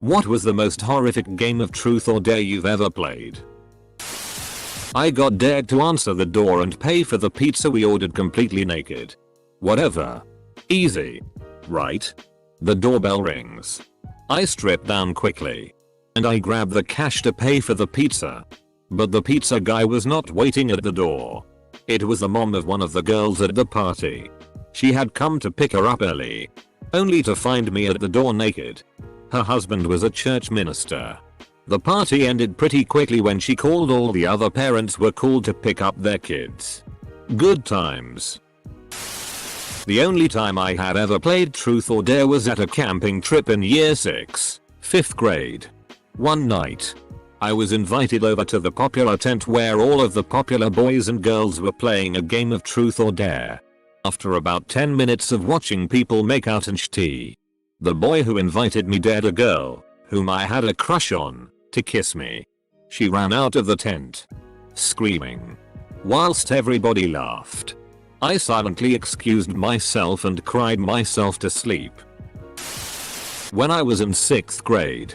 What was the most horrific game of truth or dare you've ever played? I got dared to answer the door and pay for the pizza we ordered completely naked. Whatever. Easy. Right? The doorbell rings. I strip down quickly. And I grab the cash to pay for the pizza. But the pizza guy was not waiting at the door. It was the mom of one of the girls at the party. She had come to pick her up early. Only to find me at the door naked. Her husband was a church minister. The party ended pretty quickly when she called all the other parents were called to pick up their kids. Good times. The only time I had ever played truth or dare was at a camping trip in year 6, 5th grade. One night, I was invited over to the popular tent where all of the popular boys and girls were playing a game of truth or dare. After about 10 minutes of watching people make out and tea, the boy who invited me dared a girl, whom I had a crush on, to kiss me. She ran out of the tent, screaming. Whilst everybody laughed, I silently excused myself and cried myself to sleep. When I was in 6th grade,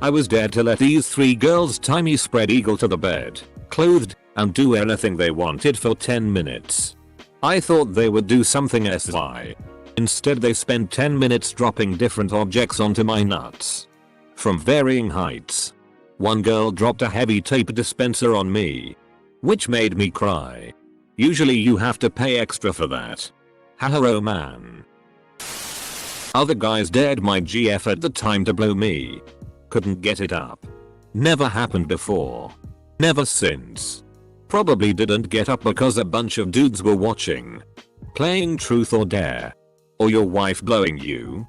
I was dared to let these 3 girls tie me spread eagle to the bed, clothed, and do anything they wanted for 10 minutes. I thought they would do something SY. Instead they spent 10 minutes dropping different objects onto my nuts. From varying heights. One girl dropped a heavy tape dispenser on me, which made me cry. Usually you have to pay extra for that. Haha, man. Other guys dared my GF at the time to blow me. Couldn't get it up. Never happened before. Never since. Probably didn't get up because a bunch of dudes were watching. Playing truth or dare. Or your wife blowing you.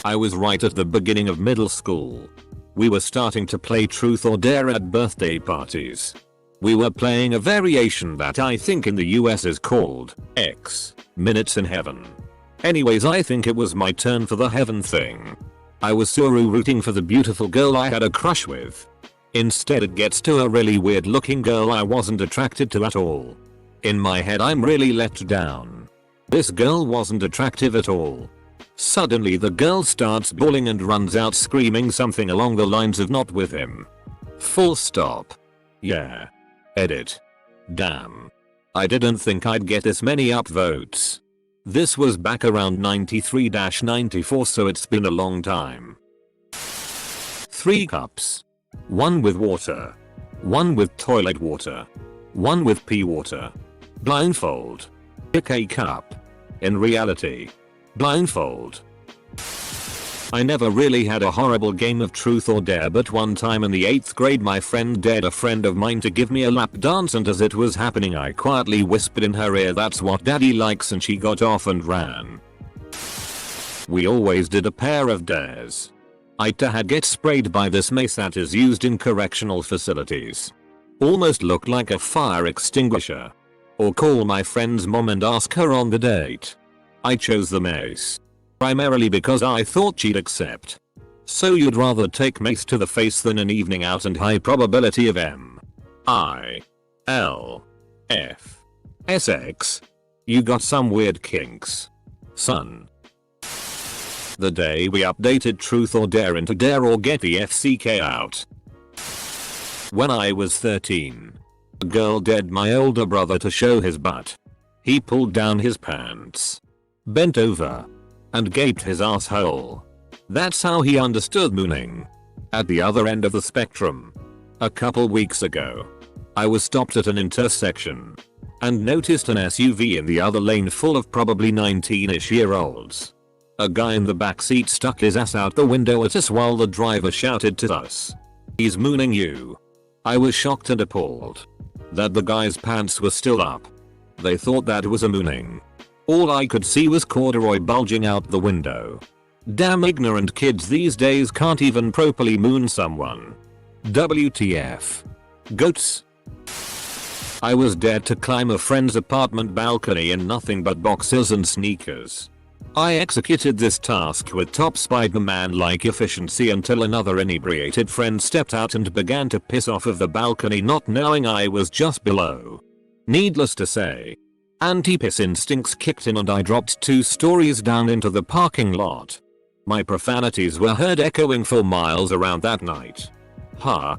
I was right at the beginning of middle school. We were starting to play truth or dare at birthday parties. We were playing a variation that I think in the US is called X Minutes in Heaven. Anyways, I think it was my turn for the heaven thing. I was Suru rooting for the beautiful girl I had a crush with. Instead it gets to a really weird looking girl I wasn't attracted to at all. In my head I'm really let down. This girl wasn't attractive at all. Suddenly the girl starts bawling and runs out screaming something along the lines of not with him. Full stop. Yeah. Edit. Damn. I didn't think I'd get this many upvotes. This was back around 93-94, so it's been a long time. 3 cups. 1 with water. 1 with toilet water. 1 with pee water. Blindfold. Pick a cup. In reality. Blindfold. I never really had a horrible game of truth or dare, but one time in the 8th grade my friend dared a friend of mine to give me a lap dance, and as it was happening I quietly whispered in her ear, "That's what daddy likes," and she got off and ran. We always did a pair of dares. I'd had get sprayed by this mace that is used in correctional facilities. Almost looked like a fire extinguisher. Or call my friend's mom and ask her on the date. I chose the mace. Primarily because I thought she'd accept. So you'd rather take mace to the face than an evening out and high probability of MILF. You got some weird kinks. Son. The day we updated truth or dare into dare or get the FCK out. When I was 13. A girl dared my older brother to show his butt. He pulled down his pants, bent over, and gaped his asshole. That's how he understood mooning. At the other end of the spectrum. A couple weeks ago, I was stopped at an intersection and noticed an SUV in the other lane full of probably 19ish year olds. A guy in the backseat stuck his ass out the window at us while the driver shouted to us, "He's mooning you." I was shocked and appalled that the guy's pants were still up. They thought that was a mooning. All I could see was corduroy bulging out the window. Damn ignorant kids these days can't even properly moon someone. WTF. Goats. I was dared to climb a friend's apartment balcony in nothing but boxers and sneakers. I executed this task with top Spider-Man-like efficiency until another inebriated friend stepped out and began to piss off of the balcony, not knowing I was just below. Needless to say, anti-piss instincts kicked in and I dropped 2 stories down into the parking lot. My profanities were heard echoing for miles around that night. Huh?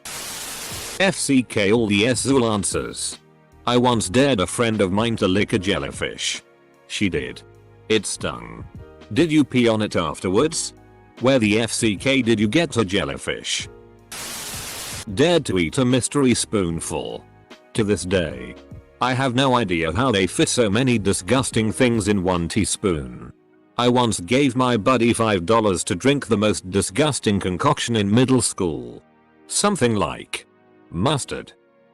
FCK all the Zul answers. I once dared a friend of mine to lick a jellyfish. She did. It stung. Did you pee on it afterwards? Where the FCK did you get a jellyfish? Dared to eat a mystery spoonful. To this day, I have no idea how they fit so many disgusting things in one teaspoon. I once gave my buddy $5 to drink the most disgusting concoction in middle school. Something like mustard,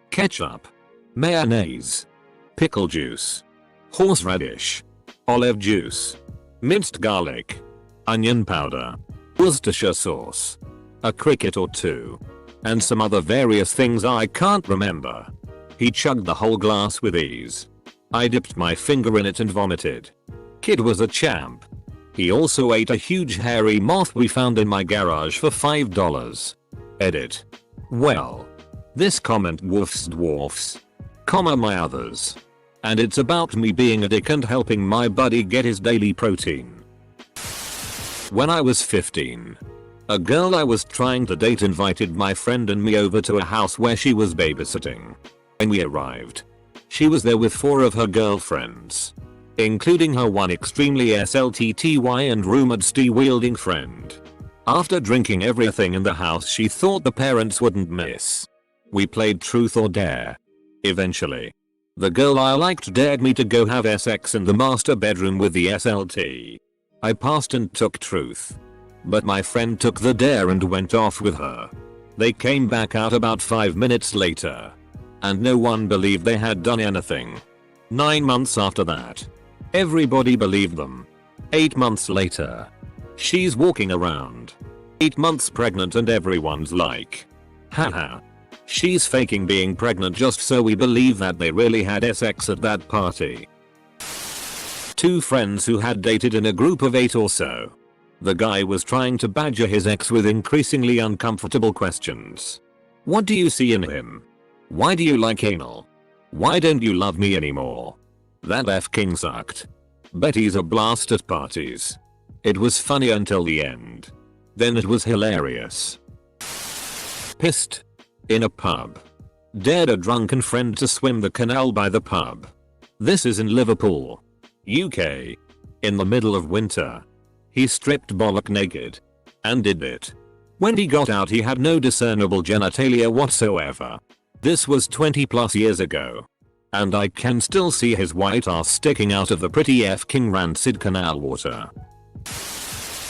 ketchup, mayonnaise, pickle juice, horseradish, olive juice, minced garlic, onion powder, Worcestershire sauce, a cricket or two, and some other various things I can't remember. He chugged the whole glass with ease. I dipped my finger in it and vomited. Kid was a champ. He also ate a huge hairy moth we found in my garage for $5. Edit. Well, this comment woofs dwarfs, comma my others. And it's about me being a dick and helping my buddy get his daily protein. When I was 15, a girl I was trying to date invited my friend and me over to a house where she was babysitting. When we arrived, she was there with 4 of her girlfriends, including her one extremely SLTTY and rumored ST-wielding friend. After drinking everything in the house she thought the parents wouldn't miss. We played truth or dare. Eventually, the girl I liked dared me to go have sex in the master bedroom with the SLT. I passed and took truth. But my friend took the dare and went off with her. They came back out about 5 minutes later. And no one believed they had done anything. 9 months after that, everybody believed them. 8 months later, she's walking around 8 months pregnant and everyone's like, haha. She's faking being pregnant just so we believe that they really had sex at that party. 2 friends who had dated in a group of 8 or so. The guy was trying to badger his ex with increasingly uncomfortable questions. What do you see in him? Why do you like anal? Why don't you love me anymore? That F-king sucked. Bet he's a blast at parties. It was funny until the end. Then it was hilarious. Pissed. In a pub. Dared a drunken friend to swim the canal by the pub. This is in Liverpool, UK. In the middle of winter. He stripped bollock naked. And did it. When he got out he had no discernible genitalia whatsoever. This was 20 plus years ago. And I can still see his white ass sticking out of the pretty F-king rancid canal water.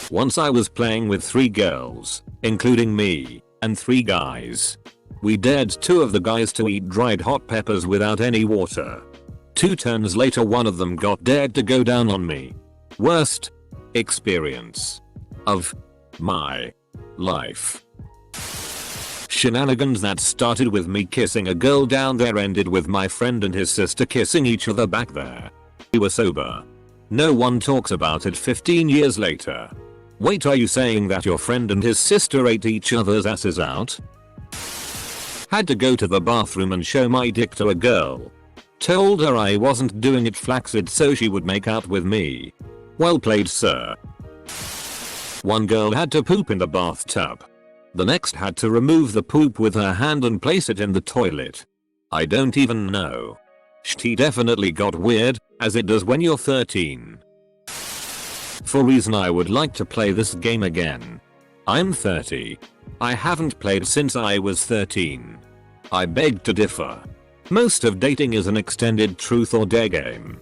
Once I was playing with 3 girls, including me, and 3 guys. We dared 2 of the guys to eat dried hot peppers without any water. 2 turns later one of them got dared to go down on me. Worst experience of my life. Shenanigans that started with me kissing a girl down there ended with my friend and his sister kissing each other back there. We were sober. No one talks about it 15 years later. Wait, are you saying that your friend and his sister ate each other's asses out? Had to go to the bathroom and show my dick to a girl. Told her I wasn't doing it flaccid so she would make out with me. Well played, sir. One girl had to poop in the bathtub. The next had to remove the poop with her hand and place it in the toilet. I don't even know. She definitely got weird, as it does when you're 13. For reason I would like to play this game again. I'm 30. I haven't played since I was 13. I beg to differ. Most of dating is an extended truth or dare game.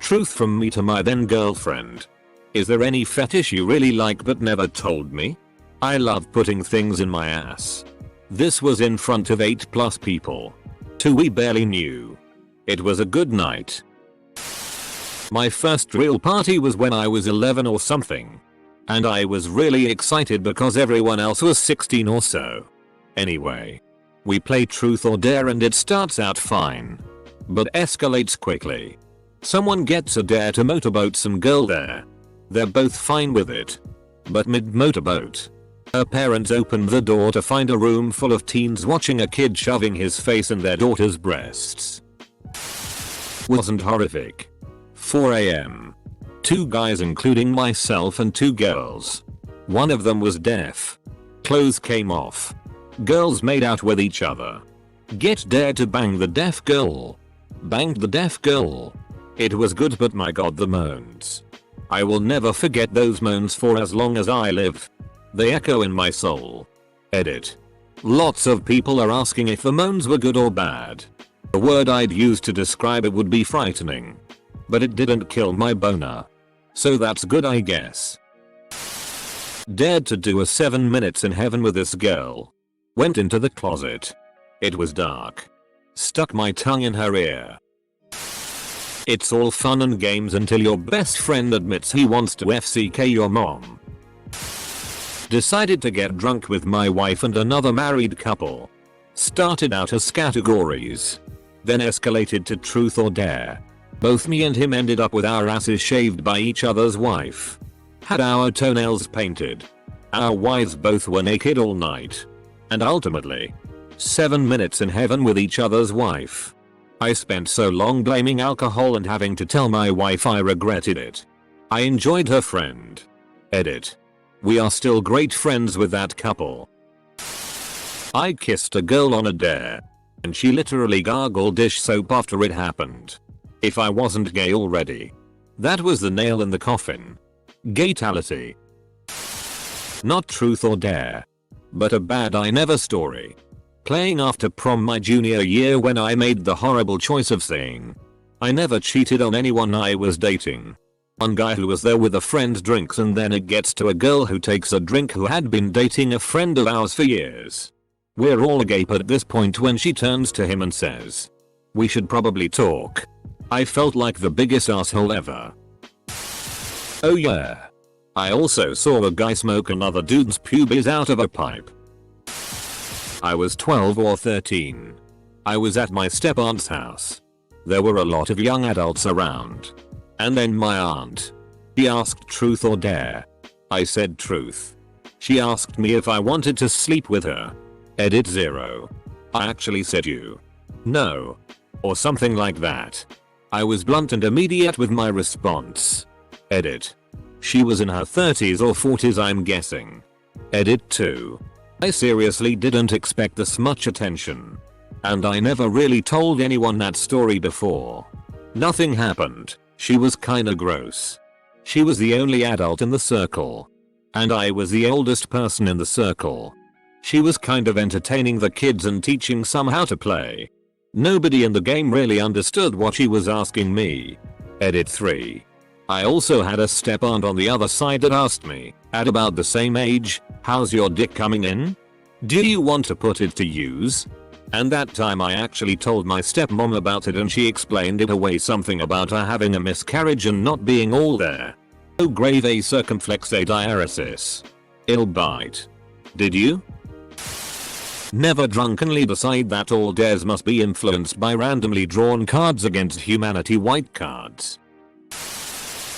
Truth from me to my then girlfriend. Is there any fetish you really like but never told me? I love putting things in my ass. This was in front of 8 plus people. 2 we barely knew. It was a good night. My first real party was when I was 11 or something. And I was really excited because everyone else was 16 or so. Anyway. We play truth or dare and it starts out fine. But escalates quickly. Someone gets a dare to motorboat some girl there. They're both fine with it. But mid-motorboat, her parents opened the door to find a room full of teens watching a kid shoving his face in their daughter's breasts. Wasn't horrific. 4 AM. 2 guys including myself and 2 girls. One of them was deaf. Clothes came off. Girls made out with each other. Get dared to bang the deaf girl. Banged the deaf girl. It was good, but my god, the moans. I will never forget those moans for as long as I live. They echo in my soul. Edit. Lots of people are asking if the moans were good or bad. The word I'd use to describe it would be frightening. But it didn't kill my boner. So that's good, I guess. Dared to do a 7 minutes in heaven with this girl. Went into the closet. It was dark. Stuck my tongue in her ear. It's all fun and games until your best friend admits he wants to FCK your mom. Decided to get drunk with my wife and another married couple. Started out as categories. Then escalated to truth or dare. Both me and him ended up with our asses shaved by each other's wife. Had our toenails painted. Our wives both were naked all night. And ultimately, 7 minutes in heaven with each other's wife. I spent so long blaming alcohol and having to tell my wife I regretted it. I enjoyed her friend. Edit. We are still great friends with that couple. I kissed a girl on a dare. And she literally gargled dish soap after it happened. If I wasn't gay already. That was the nail in the coffin. Gaytality. Not truth or dare. But a bad I never story. Playing after prom my junior year when I made the horrible choice of saying I never cheated on anyone I was dating. One guy who was there with a friend drinks and then it gets to a girl who takes a drink who had been dating a friend of ours for years. We're all agape at this point when she turns to him and says, "We should probably talk." I felt like the biggest asshole ever. Oh yeah. I also saw a guy smoke another dude's pubes out of a pipe. I was 12 or 13. I was at my step-aunt's house. There were a lot of young adults around. And then my aunt. She asked truth or dare. I said truth. She asked me if I wanted to sleep with her. Edit 0. I actually said you. No. Or something like that. I was blunt and immediate with my response. Edit. She was in her 30s or 40s, I'm guessing. Edit 2. I seriously didn't expect this much attention. And I never really told anyone that story before. Nothing happened. She was kinda gross. She was the only adult in the circle. And I was the oldest person in the circle. She was kind of entertaining the kids and teaching some how to play. Nobody in the game really understood what she was asking me. Edit 3. I also had a step-aunt on the other side that asked me, at about the same age, "How's your dick coming in? Do you want to put it to use?" And that time I actually told my stepmom about it and she explained it away, something about her having a miscarriage and not being all there. Oh, grave a circumflex a diaresis. Ill bite. Did you? Never drunkenly decide that all dares must be influenced by randomly drawn cards against humanity white cards.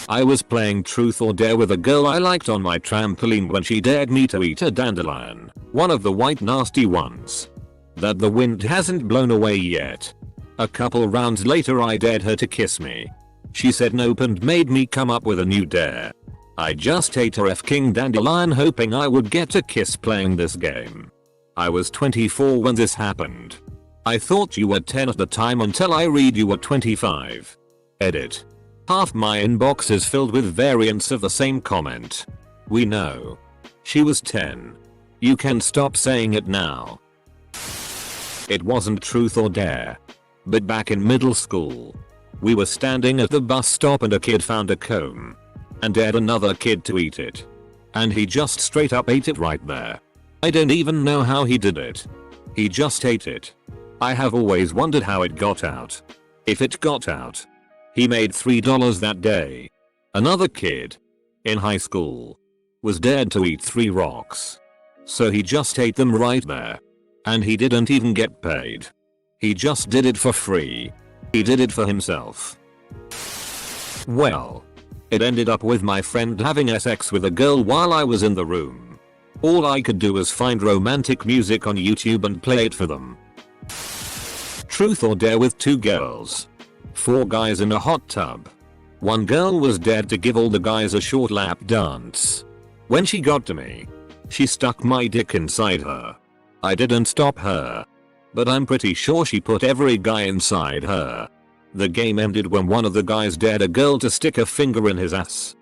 I was playing truth or dare with a girl I liked on my trampoline when she dared me to eat a dandelion, one of the white nasty ones that the wind hasn't blown away yet. A couple rounds later I dared her to kiss me. She said nope and made me come up with a new dare. I just ate her F-king dandelion hoping I would get a kiss playing this game. I was 24 when this happened. I thought you were 10 at the time until I read you were 25. Edit. Half my inbox is filled with variants of the same comment. We know. She was 10. You can stop saying it now. It wasn't truth or dare. But back in middle school, we were standing at the bus stop and a kid found a comb and dared another kid to eat it. And he just straight up ate it right there. I don't even know how he did it. He just ate it. I have always wondered how it got out. If it got out. He made $3 that day. Another kid in high school was dared to eat 3 rocks. So he just ate them right there. And he didn't even get paid. He just did it for free. He did it for himself. Well, it ended up with my friend having sex with a girl while I was in the room. All I could do was find romantic music on YouTube and play it for them. Truth or dare with 2 girls. 4 guys in a hot tub. One girl was dared to give all the guys a short lap dance. When she got to me, she stuck my dick inside her. I didn't stop her, but I'm pretty sure she put every guy inside her. The game ended when one of the guys dared a girl to stick a finger in his ass.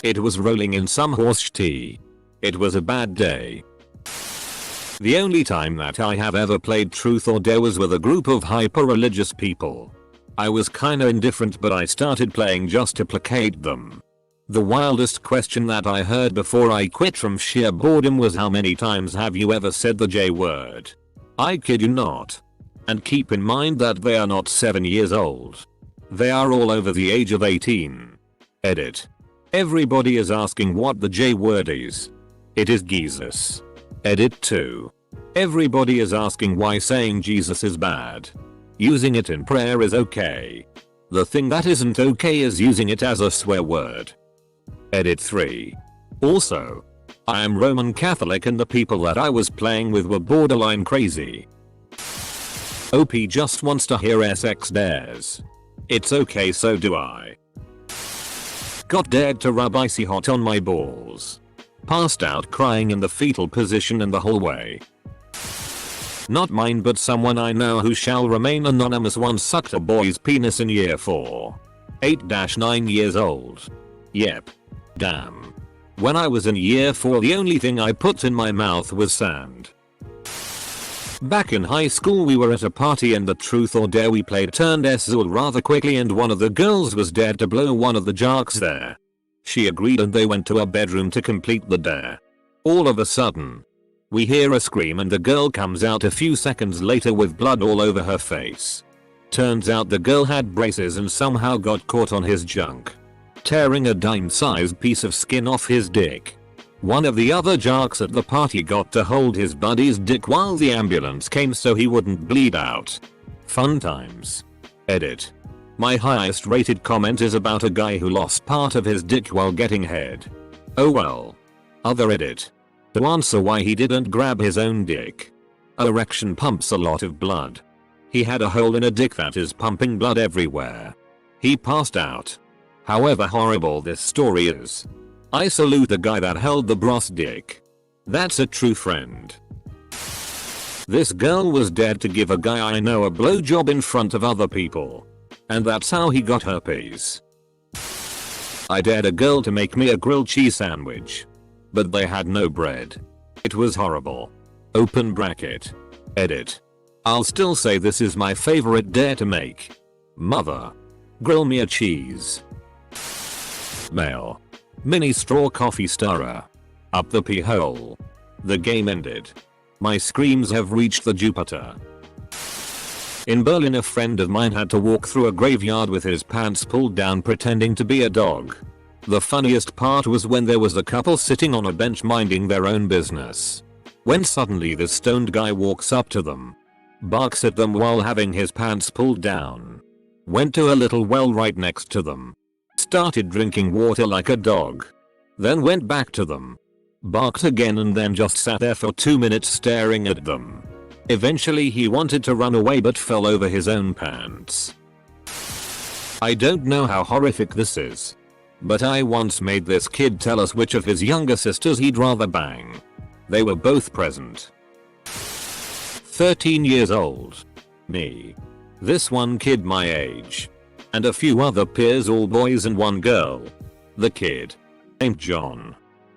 It was rolling in some horse tea. It was a bad day. The only time that I have ever played Truth or Dare was with a group of hyper-religious people. I was kinda indifferent, but I started playing just to placate them. The wildest question that I heard before I quit from sheer boredom was, how many times have you ever said the J word? I kid you not. And keep in mind that they are not 7 years old. They are all over the age of 18. Edit. Everybody is asking what the J word is. It is Jesus. Edit 2. Everybody is asking why saying Jesus is bad. Using it in prayer is okay. The thing that isn't okay is using it as a swear word. Edit 3. Also, I am Roman Catholic and the people that I was playing with were borderline crazy. OP just wants to hear SX dares. It's okay, so do I. Got dared to rub icy hot on my balls. Passed out crying in the fetal position in the hallway. Not mine, but someone I know who shall remain anonymous once sucked a boy's penis in year 4. 8-9 years old. Yep. Damn. When I was in year 4, the only thing I put in my mouth was sand. Back in high school, we were at a party and the Truth or Dare we played turned SZOL rather quickly, and one of the girls was dared to blow one of the jocks there. She agreed and they went to a bedroom to complete the dare. All of a sudden, we hear a scream and the girl comes out a few seconds later with blood all over her face. Turns out the girl had braces and somehow got caught on his junk, tearing a dime-sized piece of skin off his dick. One of the other jocks at the party got to hold his buddy's dick while the ambulance came so he wouldn't bleed out. Fun times. Edit. My highest rated comment is about a guy who lost part of his dick while getting head. Oh well. Other edit. To answer why he didn't grab his own dick. Erection pumps a lot of blood. He had a hole in a dick that is pumping blood everywhere. He passed out. However horrible this story is, I salute the guy that held the brass dick. That's a true friend. This girl was dared to give a guy I know a blowjob in front of other people. And that's how he got herpes. I dared a girl to make me a grilled cheese sandwich, but they had no bread. It was horrible. Open bracket. Edit. I'll still say this is my favorite dare to make. Mother. Grill me a cheese. Mail. Mini straw coffee stirrer. Up the pee hole. The game ended. My screams have reached the Jupiter. In Berlin, a friend of mine had to walk through a graveyard with his pants pulled down pretending to be a dog. The funniest part was when there was a couple sitting on a bench minding their own business. When suddenly this stoned guy walks up to them, barks at them while having his pants pulled down, went to a little well right next to them, started drinking water like a dog, then went back to them, barked again, and then just sat there for 2 minutes staring at them. Eventually he wanted to run away but fell over his own pants. I don't know how horrific this is, but I once made this kid tell us which of his younger sisters he'd rather bang. They were both present. 13 years old. Me. This one kid my age. And a few other peers, all boys and one girl. The kid, named John,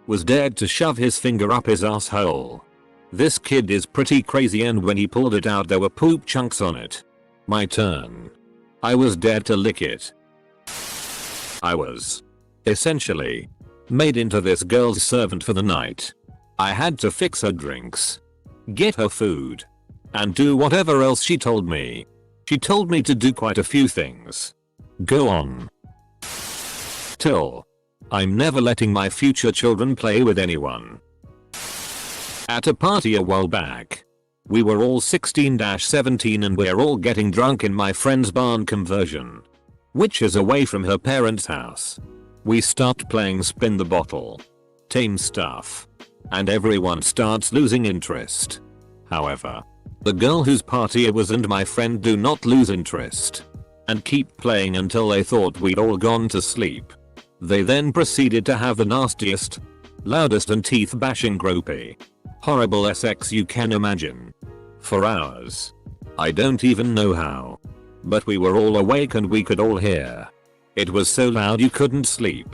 was dared to shove his finger up his asshole. This kid is pretty crazy, and when he pulled it out there were poop chunks on it. My turn. I was dared to lick it. I was, essentially, made into this girl's servant for the night. I had to fix her drinks, get her food, and do whatever else she told me. She told me to do quite a few things. Go on. Till. I'm never letting my future children play with anyone. At a party a while back, we were all 16-17 and we're all getting drunk in my friend's barn conversion, which is away from her parents' house. We start playing spin the bottle, tame stuff, and everyone starts losing interest. However, the girl whose party it was and my friend do not lose interest, and keep playing until they thought we'd all gone to sleep. They then proceeded to have the nastiest, loudest and teeth bashing gropey, horrible sex you can imagine. For hours. I don't even know how. But we were all awake and we could all hear. It was so loud you couldn't sleep.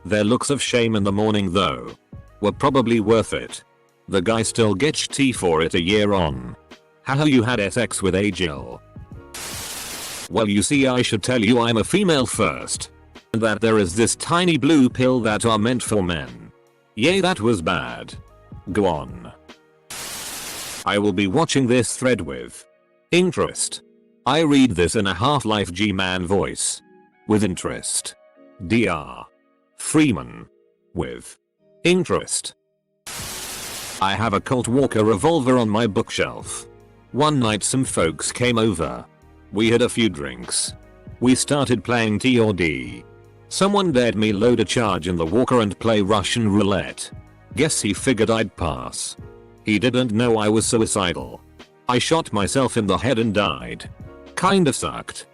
Their looks of shame in the morning though were probably worth it. The guy still gets tea for it a year on. Haha, you had sex with a Jill. Well, you see, I should tell you I'm a female first. And that there is this tiny blue pill that are meant for men. Yay, that was bad. Go on. I will be watching this thread with interest. I read this in a Half-Life G-Man voice. With interest. Dr. Freeman. With interest. I have a Colt Walker revolver on my bookshelf. One night some folks came over. We had a few drinks. We started playing T.O.D. Someone dared me load a charge in the Walker and play Russian roulette. Guess he figured I'd pass. He didn't know I was suicidal. I shot myself in the head and died. Kinda sucked.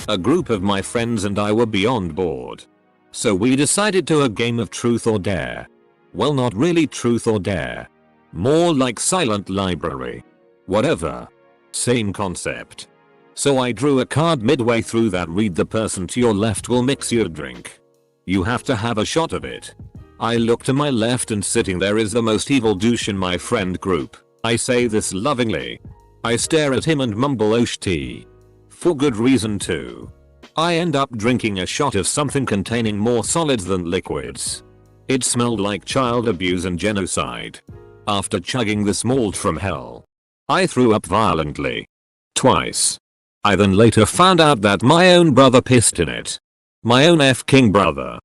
A group of my friends and I were beyond bored. So we decided to a game of truth or dare. Well, not really truth or dare. More like silent library. Whatever. Same concept. So I drew a card midway through that read the person to your left will mix you a drink. You have to have a shot of it. I look to my left and sitting there is the most evil douche in my friend group. I say this lovingly. I stare at him and mumble "Osh tea." For good reason too. I end up drinking a shot of something containing more solids than liquids. It smelled like child abuse and genocide. After chugging this malt from hell, I threw up violently. Twice. I then later found out that my own brother pissed in it. My own F-king brother.